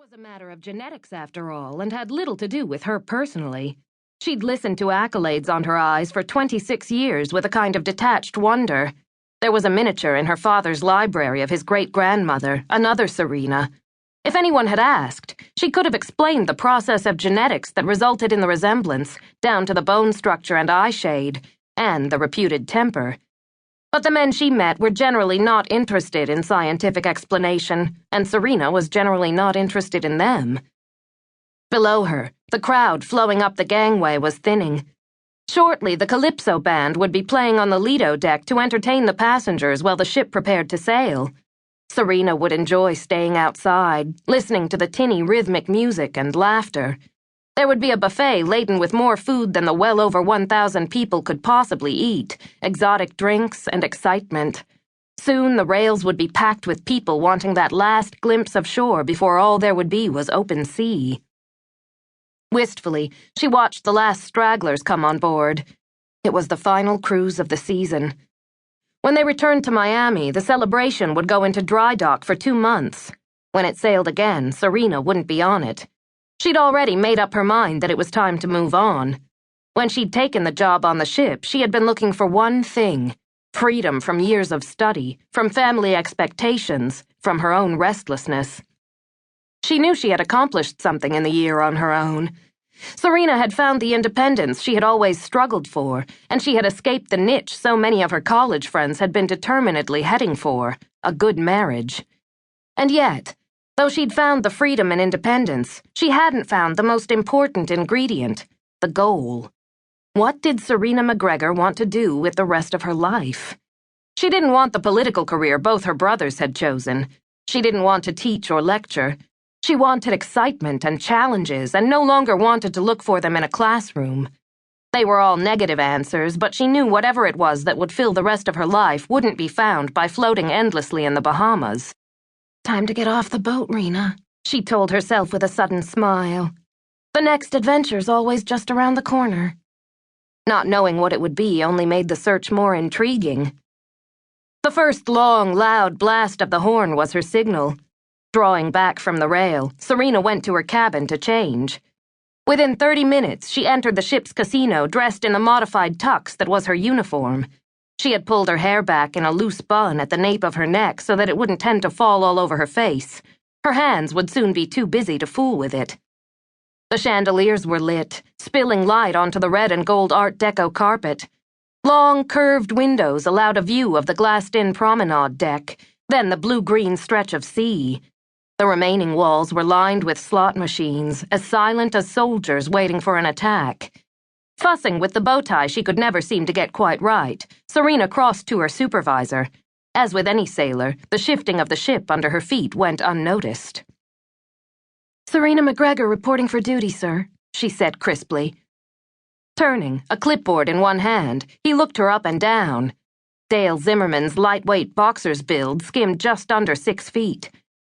was a matter of genetics, after all, and had little to do with her personally. She'd listened to accolades on her eyes for 26 years with a kind of detached wonder. There was a miniature in her father's library of his great-grandmother, another Serena. If anyone had asked, she could have explained the process of genetics that resulted in the resemblance, down to the bone structure and eye shade, and the reputed temper. But the men she met were generally not interested in scientific explanation, and Serena was generally not interested in them. Below her, the crowd flowing up the gangway was thinning. Shortly, the Calypso band would be playing on the Lido deck to entertain the passengers while the ship prepared to sail. Serena would enjoy staying outside, listening to the tinny rhythmic music and laughter. There would be a buffet laden with more food than the well over 1,000 people could possibly eat, exotic drinks and excitement. Soon the rails would be packed with people wanting that last glimpse of shore before all there would be was open sea. Wistfully, she watched the last stragglers come on board. It was the final cruise of the season. When they returned to Miami, the celebration would go into dry dock for 2 months. When it sailed again, Serena wouldn't be on it. She'd already made up her mind that it was time to move on. When she'd taken the job on the ship, she had been looking for one thing: freedom from years of study, from family expectations, from her own restlessness. She knew she had accomplished something in the year on her own. Serena had found the independence she had always struggled for, and she had escaped the niche so many of her college friends had been determinedly heading for: a good marriage. And yet, though she'd found the freedom and independence, she hadn't found the most important ingredient: the goal. What did Serena MacGregor want to do with the rest of her life? She didn't want the political career both her brothers had chosen. She didn't want to teach or lecture. She wanted excitement and challenges, and no longer wanted to look for them in a classroom. They were all negative answers, but she knew whatever it was that would fill the rest of her life wouldn't be found by floating endlessly in the Bahamas. "Time to get off the boat, Rena," she told herself with a sudden smile. "The next adventure's always just around the corner." Not knowing what it would be only made the search more intriguing. The first long, loud blast of the horn was her signal. Drawing back from the rail, Serena went to her cabin to change. Within 30 minutes, she entered the ship's casino dressed in the modified tux that was her uniform. She had pulled her hair back in a loose bun at the nape of her neck so that it wouldn't tend to fall all over her face. Her hands would soon be too busy to fool with it. The chandeliers were lit, spilling light onto the red and gold Art Deco carpet. Long, curved windows allowed a view of the glassed-in promenade deck, then the blue-green stretch of sea. The remaining walls were lined with slot machines, as silent as soldiers waiting for an attack. Fussing with the bow tie she could never seem to get quite right, Serena crossed to her supervisor. As with any sailor, the shifting of the ship under her feet went unnoticed. "Serena MacGregor reporting for duty, sir," she said crisply. Turning, a clipboard in one hand, he looked her up and down. Dale Zimmerman's lightweight boxer's build skimmed just under 6 feet.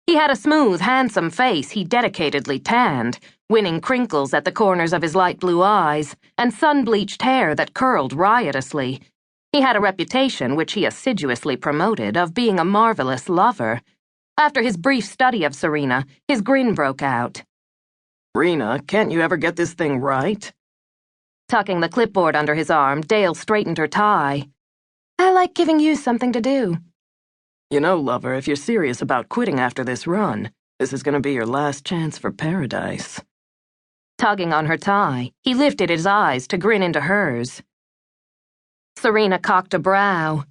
He had a smooth, handsome face he dedicatedly tanned, winning crinkles at the corners of his light blue eyes, and sun-bleached hair that curled riotously. He had a reputation, which he assiduously promoted, of being a marvelous lover. After his brief study of Serena, his grin broke out. "Rena, can't you ever get this thing right?" Tucking the clipboard under his arm, Dale straightened her tie. "I like giving you something to do." "You know, lover, if you're serious about quitting after this run, this is going to be your last chance for paradise." Tugging on her tie, he lifted his eyes to grin into hers. Serena cocked a brow.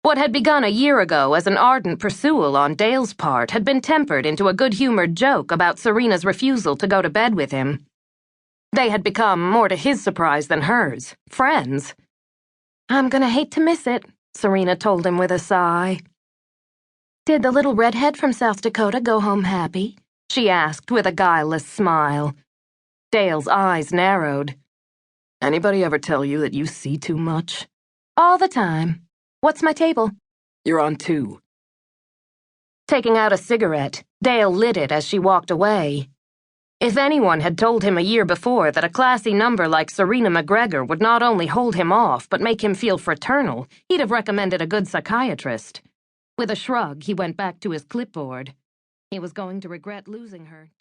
What had begun a year ago as an ardent pursuit on Dale's part had been tempered into a good-humored joke about Serena's refusal to go to bed with him. They had become, more to his surprise than hers, friends. "I'm gonna hate to miss it," Serena told him with a sigh. "Did the little redhead from South Dakota go home happy?" she asked with a guileless smile. Dale's eyes narrowed. "Anybody ever tell you that you see too much?" "All the time. What's my table?" "You're on 2. Taking out a cigarette, Dale lit it as she walked away. If anyone had told him a year before that a classy number like Serena MacGregor would not only hold him off but make him feel fraternal, he'd have recommended a good psychiatrist. With a shrug, he went back to his clipboard. He was going to regret losing her.